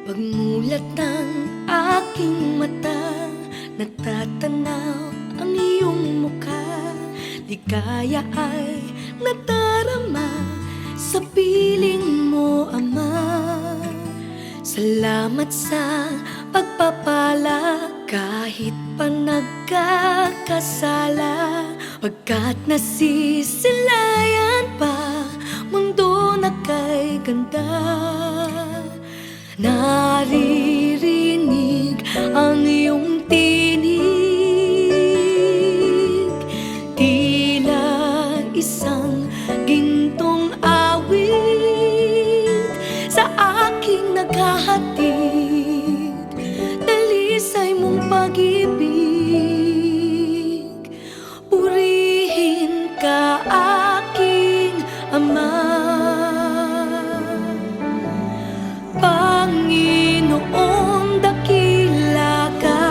Pagmulat ng aking mata, natatanaw ang iyong mukha. Ligaya ay nadarama sa piling mo, Ama. Salamat sa pagpapala kahit pa nagkakasala, pagkat nasisilayan pa mundo na kay ganda. Naririnig ang iyong tinig, tila isang gintong awit sa aking naghahatid, dalisay mong pag-ibig. Purihin ka, aking Ama. Panginoon, dakila ka.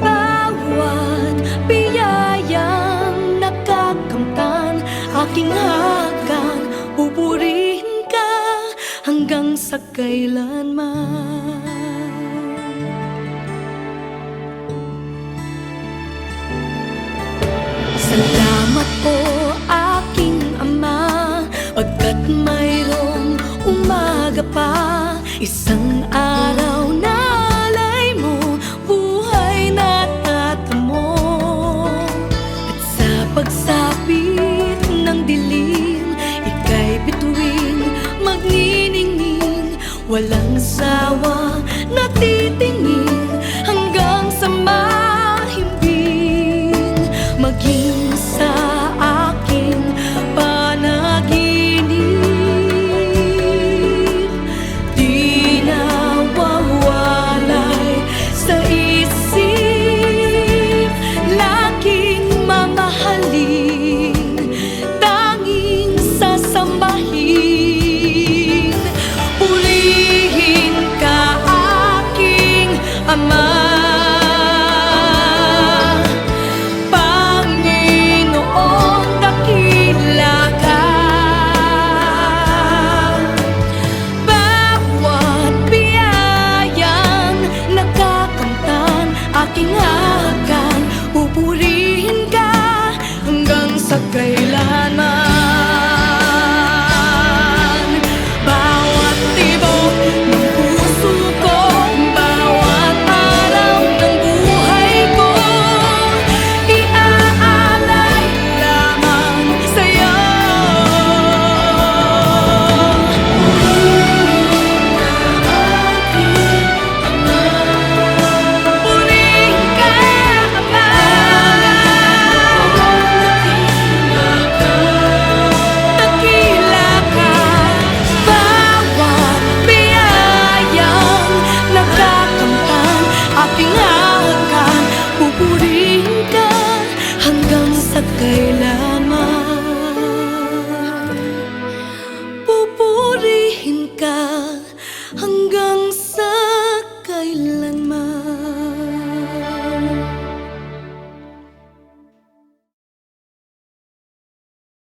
Bawat biyayang nakakamtan, aking hagang pupurihin ka hanggang sa kailanman. Salamat po, aking Ama, pagkat mayroong umaga pa, isang araw na alay mo, buhay na tatamo. At sa pagsapit ng dilim, ika'y bituin, magniningning, walang sawa, natitingin hanggang sa mahimbing. Maging sa aking panaginip, di nawawalay sa isip, laging mamahalin, tanging sasambahin. Purihin ka, aking Ama. Pupurihin ka hanggang sa kailanman.